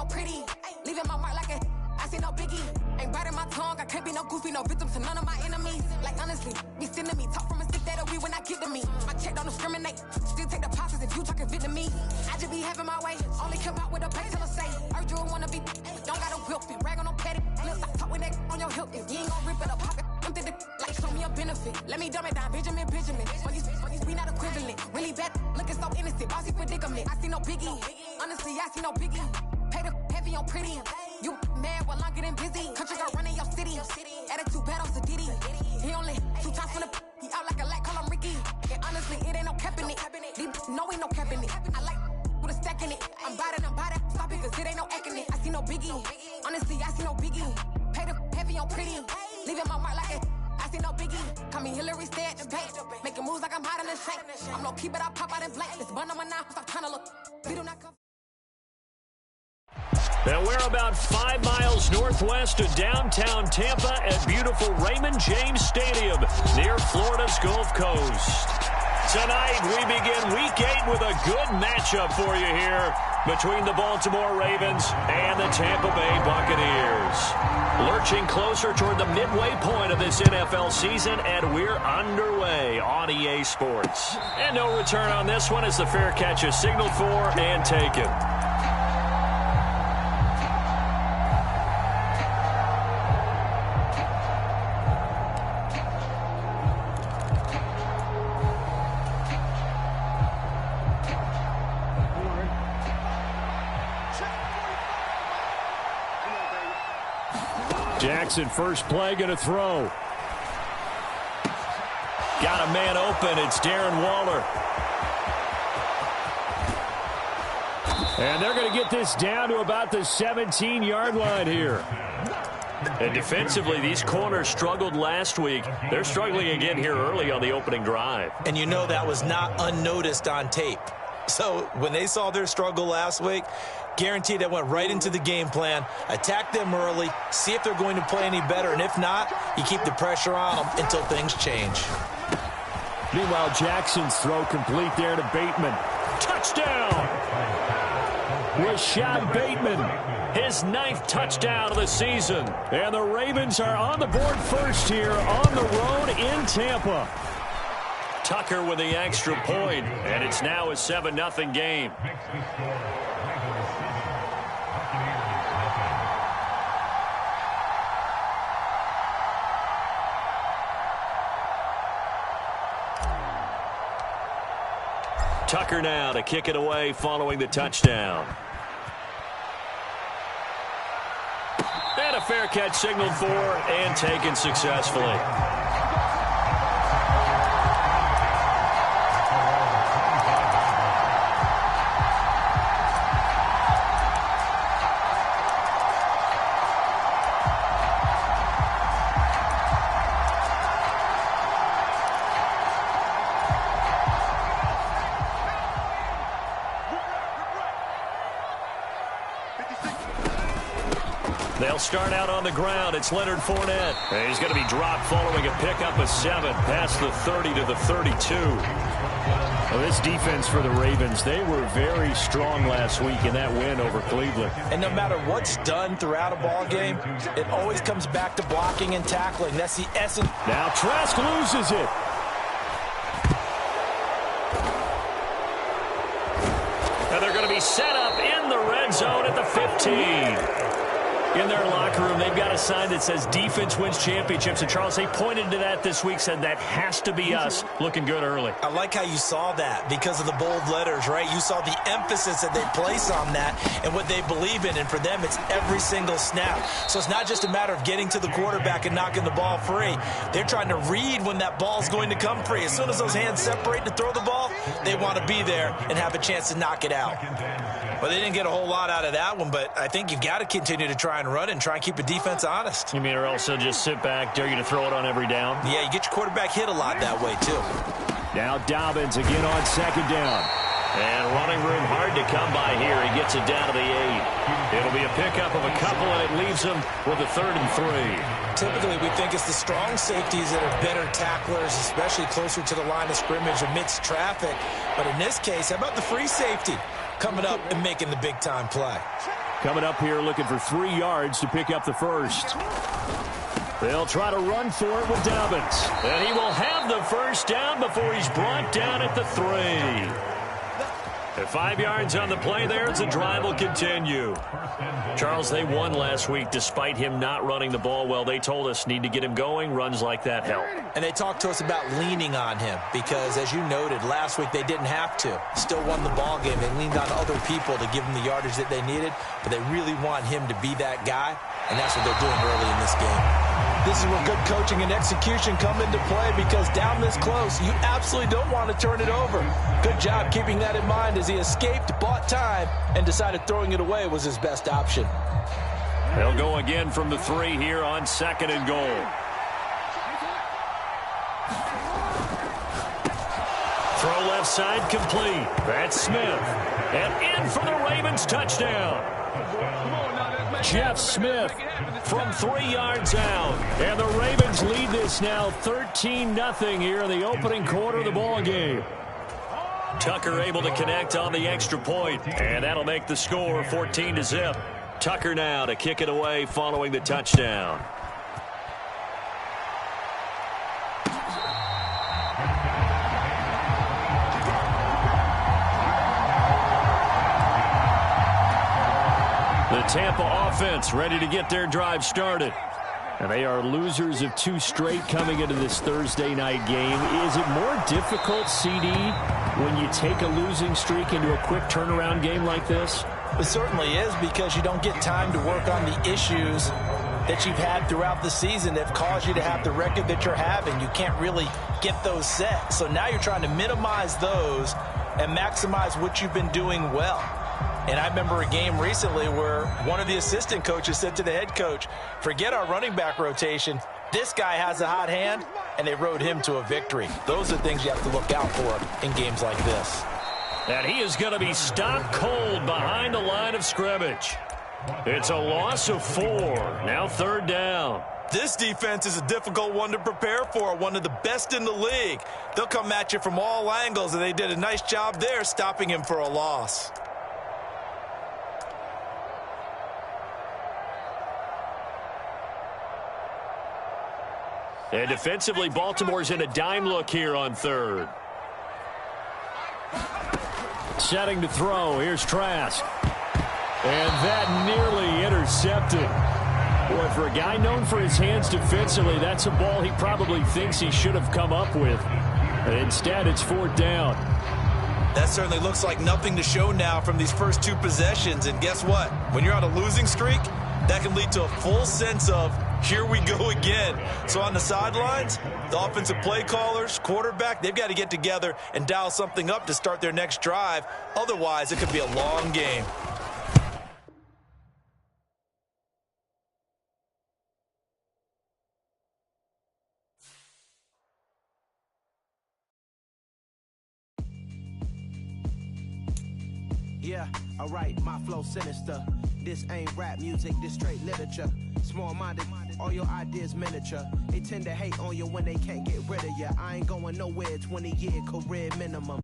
on pretty. Leaving my mark like a I see no biggie. Ain't biting my tongue, I can't be no goofy, no victim to none of my enemies. Like honestly, be sending me talk from a stick that'll be when I get to me. My check don't discriminate, still take deposits if you talking Vietnamese. I just be having my way, only come out with a pay till I say. Urge you wanna be, don't gotta whip it, rag on petty. Lips, I talk with that on your hip. If you ain't gon' rip it or pop it, I'm the like show me a benefit. Let me dumb it down, Benjamin. We not equivalent, really bad, looking so innocent. Bossy predicament, I see no biggie. Honestly, I see no biggie. Pay the heavy on pretty. You mad while I'm getting busy. Country girl running your city. Attitude bad on Sadidi. He only 2 times from the he out like a lack, call him Ricky. And honestly, it ain't no cap in it. No, ain't no cap in it. I like with a stack in it. I'm by that. Stop it, cause it ain't no acting it. I see no biggie. Honestly, I see no biggie. Pay the heavy on pretty. Leaving my mark like it. I see no biggie. Call me Hillary, stay at the bank. Making moves like I'm hot in the shank. I'm no keep it, I pop out in blank. This bun on my knife, stop trying to look. We do not come. And we're about 5 miles northwest of downtown Tampa at beautiful Raymond James Stadium near Florida's Gulf Coast. Tonight, we begin Week 8 with a good matchup for you here between the Baltimore Ravens and the Tampa Bay Buccaneers. Lurching closer toward the midway point of this NFL season, and we're underway on EA Sports. And no return on this one as the fair catch is signaled for and taken. Jackson, first play, going to throw. Got a man open. It's Darren Waller. And they're going to get this down to about the 17-yard line here. And defensively, these corners struggled last week. They're struggling again here early on the opening drive. And you know that was not unnoticed on tape. So when they saw their struggle last week, guaranteed that went right into the game plan. Attack them early, see if they're going to play any better, and if not, you keep the pressure on them until things change. Meanwhile, Jackson's throw complete there to Bateman. Touchdown! Rashad Bateman, his 9th touchdown of the season. And the Ravens are on the board first here on the road in Tampa. Tucker with the extra point, and it's now a 7-0 game. Tucker now to kick it away following the touchdown. And a fair catch signaled for and taken successfully. They'll start out on the ground. It's Leonard Fournette. And he's going to be dropped following a pickup of 7 past the 30 to the 32. Well, this defense for the Ravens, they were very strong last week in that win over Cleveland. And no matter what's done throughout a ball game, it always comes back to blocking and tackling. That's the essence. Now Trask loses it. And they're going to be set up in the red zone at the 15. In their locker room, they've got a sign that says defense wins championships. And, Charles, they pointed to that this week, said that has to be us. Looking good early. I like how you saw that because of the bold letters, right? You saw the emphasis that they place on that and what they believe in. And for them, it's every single snap. So it's not just a matter of getting to the quarterback and knocking the ball free. They're trying to read when that ball's going to come free. As soon as those hands separate to throw the ball, they want to be there and have a chance to knock it out. Well, they didn't get a whole lot out of that one, but I think you've got to continue to try and run and try and keep the defense honest. You mean or also just sit back, dare you to throw it on every down? Yeah, you get your quarterback hit a lot that way, too. Now Dobbins again on 2nd down. And running room hard to come by here. He gets it down to the 8. It'll be a pickup of a couple, and it leaves him with a 3rd and 3. Typically, we think it's the strong safeties that are better tacklers, especially closer to the line of scrimmage amidst traffic. But in this case, how about the free safety coming up and making the big-time play? coming up here looking for 3 yards to pick up the first. They'll try to run for it with Dobbins. And he will have the first down before he's brought down at the 3. At 5 yards on the play there, the drive will continue. Charles, they won last week despite him not running the ball well. They told us need to get him going. Runs like that help. And they talked to us about leaning on him because, as you noted, last week they didn't have to. Still won the ball game. They leaned on other people to give them the yardage that they needed, but they really want him to be that guy, and that's what they're doing early in this game. This is where good coaching and execution come into play because down this close, you absolutely don't want to turn it over. Good job keeping that in mind as he escaped, bought time, and decided throwing it away was his best option. They'll go again from the 3 here on 2nd and goal. Throw left side complete. That's Smith. And in for the Ravens touchdown. Jeff Smith from 3 yards out. And the Ravens lead this now 13-0 here in the opening quarter of the ball game. Tucker able to connect on the extra point, and that'll make the score 14-0. Tucker now to kick it away following the touchdown. The Tampa offense ready to get their drive started. And they are losers of 2 straight coming into this Thursday night game. Is it more difficult, CD, when you take a losing streak into a quick turnaround game like this? It certainly is because you don't get time to work on the issues that you've had throughout the season that have caused you to have the record that you're having. You can't really get those set. So now you're trying to minimize those and maximize what you've been doing well. And I remember a game recently where one of the assistant coaches said to the head coach, forget our running back rotation. This guy has a hot hand, and they rode him to a victory. Those are things you have to look out for in games like this. And he is going to be stopped cold behind the line of scrimmage. It's a loss of 4. Now 3rd down. This defense is a difficult one to prepare for, one of the best in the league. They'll come at you from all angles, and they did a nice job there stopping him for a loss. And defensively, Baltimore's in a dime look here on 3rd. Setting to throw. Here's Trask. And that nearly intercepted. Boy, for a guy known for his hands defensively, that's a ball he probably thinks he should have come up with. And instead, it's 4th down. That certainly looks like nothing to show now from these first 2 possessions. And guess what? When you're on a losing streak, that can lead to a full sense of, here we go again. So on the sidelines, the offensive play callers, quarterback, they've got to get together and dial something up to start their next drive. Otherwise, it could be a long game. Yeah, alright, my flow sinister. This ain't rap music, this straight literature. Small-minded, all your ideas miniature. They tend to hate on you when they can't get rid of you. I ain't going nowhere, 20-year career minimum.